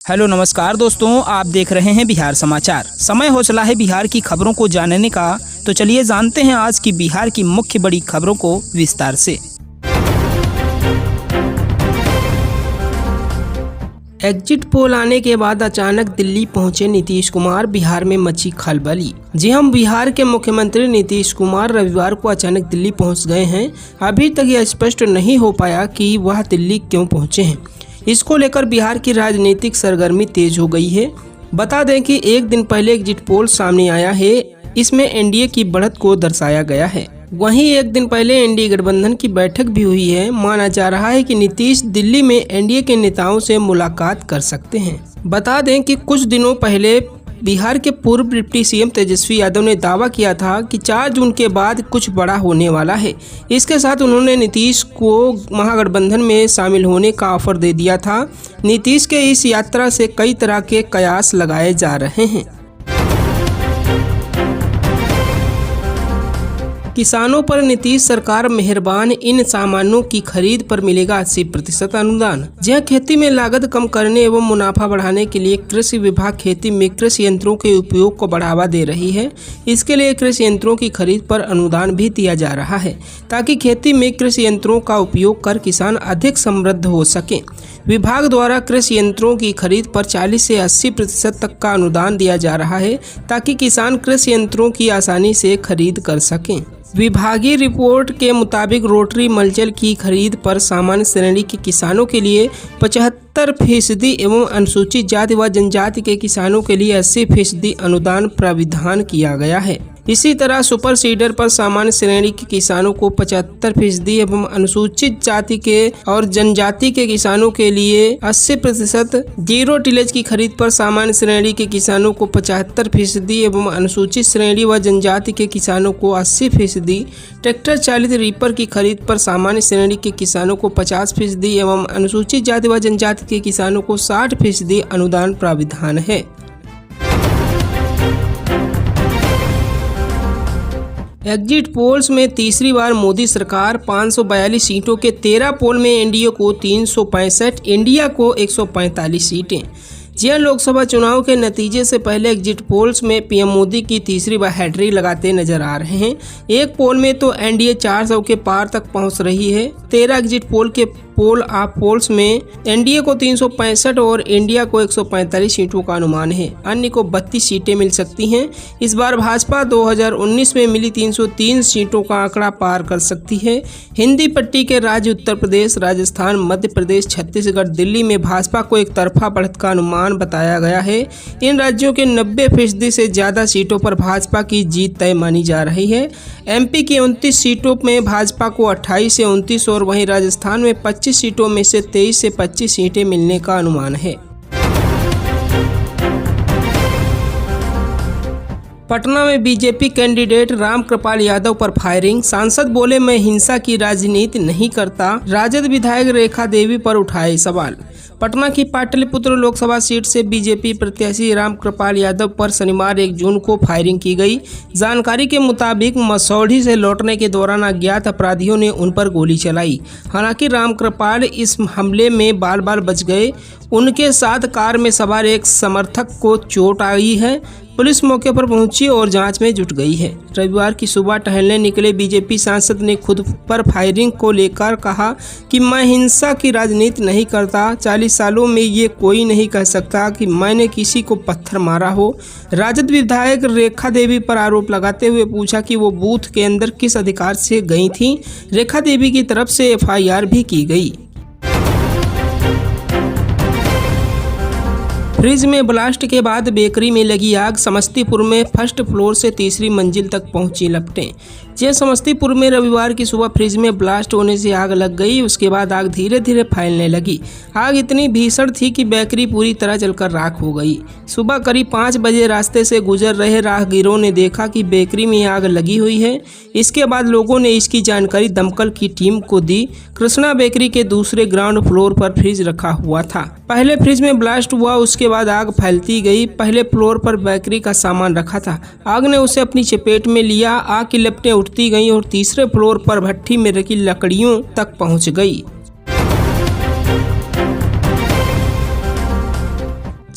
Hello नमस्कार दोस्तों, आप देख रहे हैं बिहार समाचार। समय हो चला है बिहार की खबरों को जानने का, तो चलिए जानते हैं आज की बिहार की मुख्य बड़ी खबरों को विस्तार से। एग्जिट पोल आने के बाद अचानक दिल्ली पहुंचे नीतीश कुमार, बिहार में मची खलबली। जी हम बिहार के मुख्यमंत्री नीतीश कुमार रविवार को अचानक दिल्ली पहुंच गए हैं। अभी तक यह स्पष्ट नहीं हो पाया कि वह दिल्ली क्यों पहुंचे हैं। इसको लेकर बिहार की राजनीतिक सरगर्मी तेज हो गई है। बता दें कि एक दिन पहले एग्जिट पोल सामने आया है, इसमें एनडीए की बढ़त को दर्शाया गया है। वहीं एक दिन पहले एनडीए गठबंधन की बैठक भी हुई है। माना जा रहा है कि नीतीश दिल्ली में एनडीए के नेताओं से मुलाकात कर सकते हैं। बता दें कि कुछ दिनों पहले बिहार के पूर्व डिप्टी सीएम तेजस्वी यादव ने दावा किया था कि 4 जून के बाद कुछ बड़ा होने वाला है। इसके साथ उन्होंने नीतीश को महागठबंधन में शामिल होने का ऑफर दे दिया था। नीतीश के इस यात्रा से कई तरह के कयास लगाए जा रहे हैं। किसानों पर नीतीश सरकार मेहरबान, इन सामानों की खरीद पर मिलेगा 80% अनुदान। जहाँ खेती में लागत कम करने एवं मुनाफा बढ़ाने के लिए कृषि विभाग खेती में कृषि यंत्रों के उपयोग को बढ़ावा दे रही है। इसके लिए कृषि यंत्रों की खरीद पर अनुदान भी दिया जा रहा है, ताकि खेती में कृषि यंत्रों का उपयोग कर किसान अधिक समृद्ध हो सके। विभाग द्वारा कृषि यंत्रों की खरीद पर 40 से 80% तक का अनुदान दिया जा रहा है, ताकि किसान कृषि यंत्रों की आसानी से खरीद कर सकें। विभागीय रिपोर्ट के मुताबिक रोटरी मल्चल की खरीद पर सामान्य श्रेणी के किसानों के लिए 75% एवं अनुसूचित जाति व जनजाति के किसानों के लिए 80% अनुदान प्राविधान किया गया है। इसी तरह सुपर सीडर पर सामान्य श्रेणी के किसानों को 75% एवं अनुसूचित जाति के और जनजाति के किसानों के लिए 80%, जीरो टिलेज की खरीद पर सामान्य श्रेणी के किसानों को 75% एवं अनुसूचित श्रेणी व जनजाति के किसानों को 80%, ट्रैक्टर चालित रीपर की खरीद पर सामान्य श्रेणी के किसानों को 50% एवं अनुसूचित जाति व जनजाति के किसानों को 60% अनुदान प्राविधान है। एग्जिट पोल्स में तीसरी बार मोदी सरकार, 542 सीटों के 13 पोल में एनडीए को 365, इंडिया को 145 सीटें। जी लोकसभा चुनाव के नतीजे से पहले एग्जिट पोल्स में पीएम मोदी की तीसरी बार हैट्रिक लगाते नजर आ रहे हैं। एक पोल में तो एनडीए 400 के पार तक पहुंच रही है। 13 एग्जिट पोल के पोल ऑफ पोल्स में एनडीए को 365 और इंडिया को 145 सीटों का अनुमान है। अन्य को 32 सीटें मिल सकती हैं। इस बार भाजपा 2019 में मिली 303 सीटों का आंकड़ा पार कर सकती है। हिंदी पट्टी के राज्य उत्तर प्रदेश, राजस्थान, मध्य प्रदेश, छत्तीसगढ़, दिल्ली में भाजपा को एक तरफा बढ़त का अनुमान बताया गया है। इन राज्यों के 90% से ज्यादा सीटों पर भाजपा की जीत तय मानी जा रही है। एमपी की 29 सीटों में भाजपा को 28 से 29 और वहीं राजस्थान में 25 सीटों में से 23 से 25 सीटें मिलने का अनुमान है। पटना में बीजेपी कैंडिडेट रामकृपाल यादव पर फायरिंग, सांसद बोले मैं हिंसा की राजनीति नहीं करता। राजद विधायक रेखा देवी पर उठाए सवाल। पटना की पाटलिपुत्र लोकसभा सीट से बीजेपी प्रत्याशी रामकृपाल यादव पर शनिवार 1 जून को फायरिंग की गई। जानकारी के मुताबिक मसौढ़ी से लौटने के दौरान अज्ञात अपराधियों ने उन पर गोली चलाई। हालांकि रामकृपाल इस हमले में बाल बाल बच गए। उनके साथ कार में सवार एक समर्थक को चोट आई है। पुलिस मौके पर पहुंची और जांच में जुट गई है। रविवार की सुबह टहलने निकले बीजेपी सांसद ने खुद पर फायरिंग को लेकर कहा कि मैं हिंसा की राजनीति नहीं करता। 40 सालों में ये कोई नहीं कह सकता कि मैंने किसी को पत्थर मारा हो। राजद विधायक रेखा देवी पर आरोप लगाते हुए पूछा कि वो बूथ के अंदर किस अधिकार से गई थी। रेखा देवी की तरफ से एफआईआर भी की गई। फ्रिज में ब्लास्ट के बाद बेकरी में लगी आग, समस्तीपुर में फर्स्ट फ्लोर से तीसरी मंजिल तक पहुंची लपटें। जे समस्तीपुर में रविवार की सुबह फ्रिज में ब्लास्ट होने से आग लग गई। उसके बाद आग धीरे धीरे फैलने लगी। आग इतनी भीषण थी कि बेकरी पूरी तरह जलकर राख हो गई। सुबह करीब 5 बजे रास्ते से गुजर रहे राहगीरों ने देखा कि बेकरी में आग लगी हुई है। इसके बाद लोगों ने इसकी जानकारी दमकल की टीम को दी। कृष्णा बेकरी के दूसरे ग्राउंड फ्लोर पर फ्रिज रखा हुआ था। पहले फ्रिज में ब्लास्ट हुआ, उसके बाद आग फैलती गई। पहले फ्लोर पर बेकरी का सामान रखा था, आग ने उसे अपनी चपेट में लिया। आग की लपटें उठती गईं और तीसरे फ्लोर पर भट्ठी में रखी लकड़ियों तक पहुंच गई।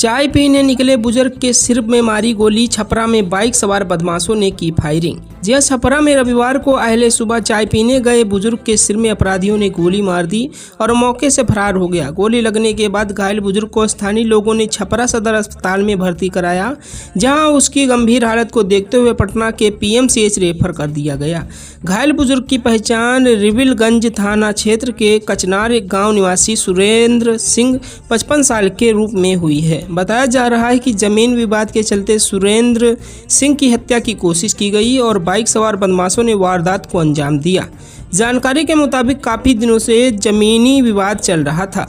चाय पीने निकले बुजुर्ग के सिर में मारी गोली। छपरा में बाइक सवार बदमाशों ने की फायरिंग। जी हां, छपरा में रविवार को अहले सुबह चाय पीने गए बुजुर्ग के सिर में अपराधियों ने गोली मार दी और मौके से फरार हो गया। गोली लगने के बाद घायल बुजुर्ग को स्थानीय लोगों ने छपरा सदर अस्पताल में भर्ती कराया, जहां उसकी गंभीर हालत को देखते हुए पटना के पीएमसीएच रेफर कर दिया गया। घायल बुजुर्ग की पहचान रिविलगंज थाना क्षेत्र के कचनार गांव निवासी सुरेंद्र सिंह 55 साल के रूप में हुई है। बताया जा रहा है कि जमीन विवाद के चलते सुरेंद्र सिंह की हत्या की कोशिश की गई और बाइक सवार बदमाशों ने वारदात को अंजाम दिया। जानकारी के मुताबिक काफी दिनों से जमीनी विवाद चल रहा था।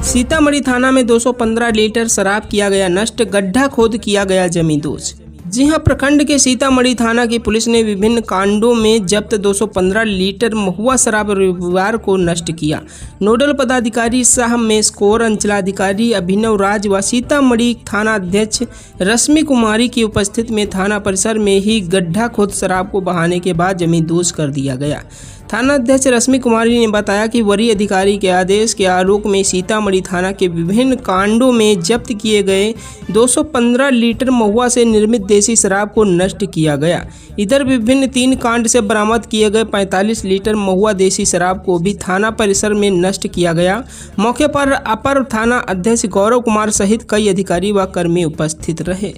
सीतामढ़ी थाना में 215 लीटर शराब किया गया नष्ट, गड्ढा खोद किया गया जमींदोज। जी हां, प्रखंड के सीतामढ़ी थाना की पुलिस ने विभिन्न कांडों में जब्त 215 लीटर महुआ शराब रविवार को नष्ट किया। नोडल पदाधिकारी शाह मेस्कोर, अंचलाधिकारी अभिनव राज व सीतामढ़ी थाना अध्यक्ष रश्मि कुमारी की उपस्थिति में थाना परिसर में ही गड्ढा खोद शराब को बहाने के बाद जमींदोज कर दिया गया। थाना अध्यक्ष रश्मि कुमारी ने बताया कि वरीय अधिकारी के आदेश के आलोक में सीतामढ़ी थाना के विभिन्न कांडों में जब्त किए गए 215 लीटर महुआ से निर्मित देसी शराब को नष्ट किया गया। इधर विभिन्न 3 कांड से बरामद किए गए 45 लीटर महुआ देसी शराब को भी थाना परिसर में नष्ट किया गया। मौके पर अपर थाना अध्यक्ष गौरव कुमार सहित कई अधिकारी व कर्मी उपस्थित रहे।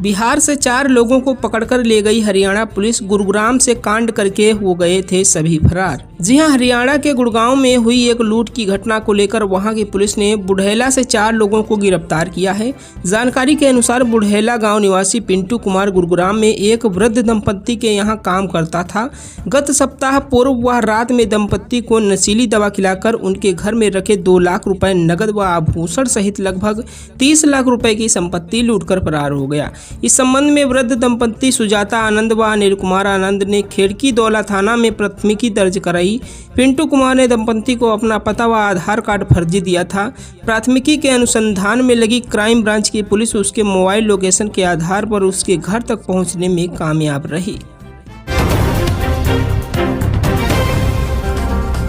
बिहार से 4 लोगों को पकड़कर ले गई हरियाणा पुलिस। गुरुग्राम से कांड करके हो गए थे सभी फरार। जी हां, हरियाणा के गुड़गांव में हुई एक लूट की घटना को लेकर वहां की पुलिस ने बुढ़ेला से 4 लोगों को गिरफ्तार किया है। जानकारी के अनुसार बुढ़ेला गांव निवासी पिंटू कुमार गुरुग्राम में एक वृद्ध दंपत्ति के यहां काम करता था। गत सप्ताह पूर्व वह रात में दंपत्ति को नशीली दवा खिलाकर उनके घर में रखे 2 लाख रुपए नगद व आभूषण सहित लगभग 30 लाख रुपए की संपत्ति लूटकर फरार हो गया। इस संबंध में वृद्ध दंपत्ति सुजाता आनंद व अनिल कुमार आनंद ने खेड़की दौला थाना में प्राथमिकी दर्ज कराई। पिंटू कुमार ने दंपत्ति को अपना पता व आधार कार्ड फर्जी दिया था। प्राथमिकी के अनुसंधान में लगी क्राइम ब्रांच की पुलिस उसके मोबाइल लोकेशन के आधार पर उसके घर तक पहुंचने में कामयाब रही।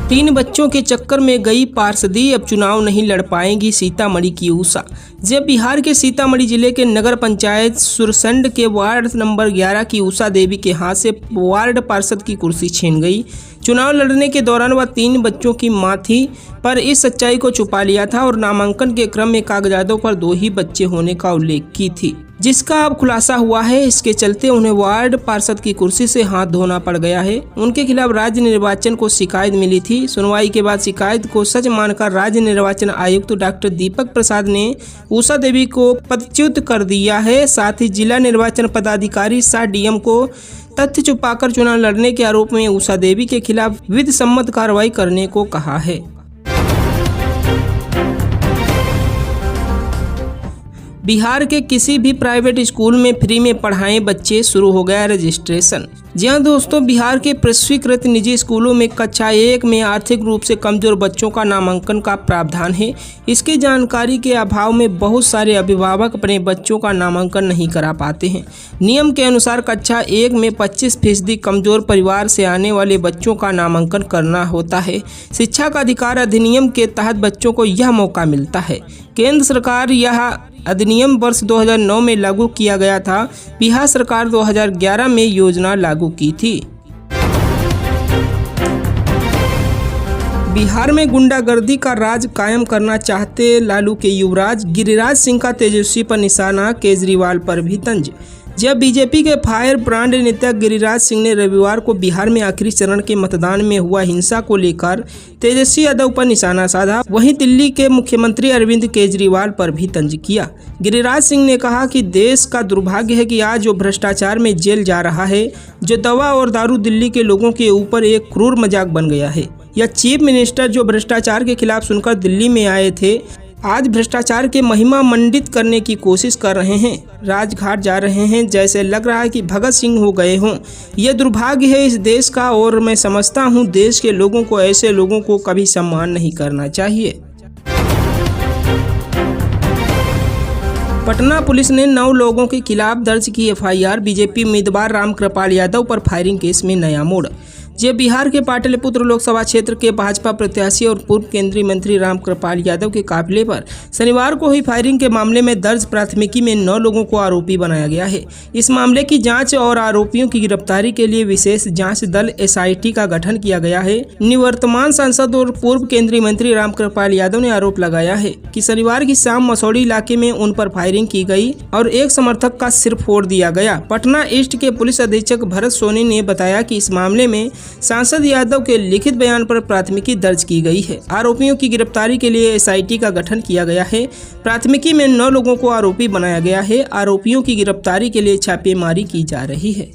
3 बच्चों के चक्कर में गई पार्षदी, अब चुनाव नहीं लड़ पाएंगी सीतामढ़ी की उषा। जब बिहार के सीतामढ़ी जिले के नगर पंचायत सुरसंड के वार्ड नंबर 11 की उषा देवी के हाथ से वार्ड पार्षद की कुर्सी छीन गई। चुनाव लड़ने के दौरान वह 3 बच्चों की मां थी, पर इस सच्चाई को छुपा लिया था और नामांकन के क्रम में कागजातों पर 2 ही बच्चे होने का उल्लेख की थी, जिसका अब खुलासा हुआ है। इसके चलते उन्हें वार्ड पार्षद की कुर्सी से हाथ धोना पड़ गया है। उनके खिलाफ राज्य निर्वाचन को शिकायत मिली थी। सुनवाई के बाद शिकायत को सच मानकर राज्य निर्वाचन आयुक्त डॉक्टर दीपक प्रसाद ने उषा देवी को पदच्युत कर दिया है। साथ ही जिला निर्वाचन पदाधिकारी शाह डीएम को तथ्य छुपाकर चुनाव लड़ने के आरोप में उषा देवी के खिलाफ विधि सम्मत कार्रवाई करने को कहा है। बिहार के किसी भी प्राइवेट स्कूल में फ्री में पढ़ाएं बच्चे, शुरू हो गया रजिस्ट्रेशन। जी हां दोस्तों, बिहार के प्रस्वीकृत निजी स्कूलों में कक्षा 1 में आर्थिक रूप से कमजोर बच्चों का नामांकन का प्रावधान है। इसकी जानकारी के अभाव में बहुत सारे अभिभावक अपने बच्चों का नामांकन नहीं करा पाते हैं। नियम के अनुसार कक्षा 1 में 25% कमजोर परिवार से आने वाले बच्चों का नामांकन करना होता है। शिक्षा का अधिकार अधिनियम के तहत बच्चों को यह मौका मिलता है। केंद्र सरकार यह अधिनियम वर्ष 2009 में लागू किया गया था। बिहार सरकार 2011 में योजना लागू की थी। बिहार में गुंडागर्दी का राज कायम करना चाहते लालू के युवराज गिरिराज सिंह का तेजस्वी पर निशाना, केजरीवाल पर भी तंज। जब बीजेपी के फायर ब्रांड नेता गिरिराज सिंह ने रविवार को बिहार में आखिरी चरण के मतदान में हुआ हिंसा को लेकर तेजस्वी यादव पर निशाना साधा, वहीं दिल्ली के मुख्यमंत्री अरविंद केजरीवाल पर भी तंज किया। गिरिराज सिंह ने कहा कि देश का दुर्भाग्य है कि आज जो भ्रष्टाचार में जेल जा रहा है, जो दवा और दारू दिल्ली के लोगों के ऊपर एक क्रूर मजाक बन गया है। यह चीफ मिनिस्टर जो भ्रष्टाचार के खिलाफ सुनकर दिल्ली में आए थे, आज भ्रष्टाचार के महिमा मंडित करने की कोशिश कर रहे हैं, राजघाट जा रहे हैं, जैसे लग रहा है कि भगत सिंह हो गए हों। यह दुर्भाग्य है इस देश का और मैं समझता हूं देश के लोगों को ऐसे लोगों को कभी सम्मान नहीं करना चाहिए। पटना पुलिस ने 9 लोगों के खिलाफ दर्ज की एफआईआर। बीजेपी उम्मीदवार रामकृपाल यादव पर फायरिंग केस में नया मोड़। जे बिहार के पाटलिपुत्र लोकसभा क्षेत्र के भाजपा प्रत्याशी और पूर्व केंद्रीय मंत्री रामकृपाल यादव के काफिले पर शनिवार को हुई फायरिंग के मामले में दर्ज प्राथमिकी में 9 लोगों को आरोपी बनाया गया है। इस मामले की जांच और आरोपियों की गिरफ्तारी के लिए विशेष जांच दल SIT का गठन किया गया है। निवर्तमान सांसद और पूर्व केंद्रीय मंत्री रामकृपाल यादव ने आरोप लगाया है कि शनिवार की शाम मसौड़ी इलाके में उन पर फायरिंग की गई और एक समर्थक का सिर फोड़ दिया गया। पटना ईस्ट के पुलिस अधीक्षक भरत सोनी ने बताया कि इस मामले में सांसद यादव के लिखित बयान पर प्राथमिकी दर्ज की गई है। आरोपियों की गिरफ्तारी के लिए SIT का गठन किया गया है। प्राथमिकी में 9 लोगों को आरोपी बनाया गया है। आरोपियों की गिरफ्तारी के लिए छापेमारी की जा रही है।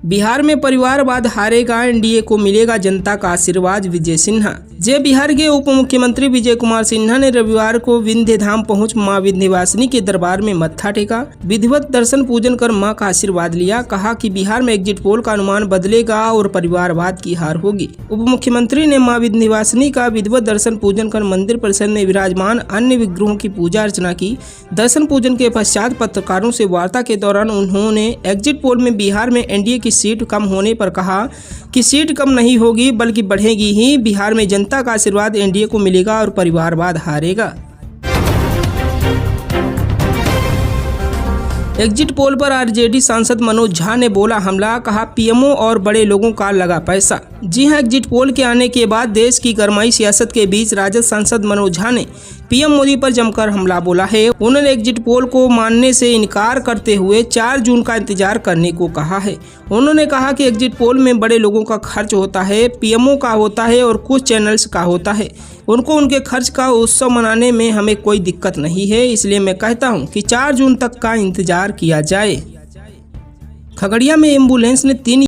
बिहार में परिवारवाद हारेगा, NDA को मिलेगा जनता का आशीर्वाद, विजय सिन्हा। जय बिहार के उप मुख्यमंत्री विजय कुमार सिन्हा ने रविवार को विंध्य धाम पहुंच मां विंध्यवासिनी के दरबार में मत्था टेका, विधिवत दर्शन पूजन कर मां का आशीर्वाद लिया। कहा कि बिहार में एग्जिट पोल का अनुमान बदलेगा और परिवारवाद की हार होगी। उप मुख्यमंत्री ने मां विंध्यवासिनी का विधिवत दर्शन पूजन कर मंदिर परिसर में विराजमान अन्य विग्रहों की पूजा अर्चना की। दर्शन पूजन के पश्चात पत्रकारों से वार्ता के दौरान उन्होंने एग्जिट पोल में बिहार में NDA की सीट कम होने पर कहा कि सीट कम नहीं होगी बल्कि बढ़ेगी ही। बिहार में जनता का आशीर्वाद NDA को मिलेगा और परिवारवाद हारेगा। एग्जिट पोल पर RJD सांसद मनोज झा ने बोला हमला, कहा PMO और बड़े लोगों का लगा पैसा। जी हां, एग्जिट पोल के आने के बाद देश की गरमाई सियासत के बीच राजद सांसद मनोज झा ने PM मोदी पर जमकर हमला बोला है। उन्होंने एग्जिट पोल को मानने से इनकार करते हुए 4 जून का इंतजार करने को कहा है। उन्होंने कहा कि एग्जिट पोल में बड़े लोगों का खर्च होता है, PMO का होता है और कुछ चैनल्स का होता है। उनको उनके खर्च का उत्सव मनाने में हमें कोई दिक्कत नहीं है, इसलिए मैं कहता हूं कि 4 जून तक का इंतजार किया जाए। खगड़िया में एम्बुलेंस ने 3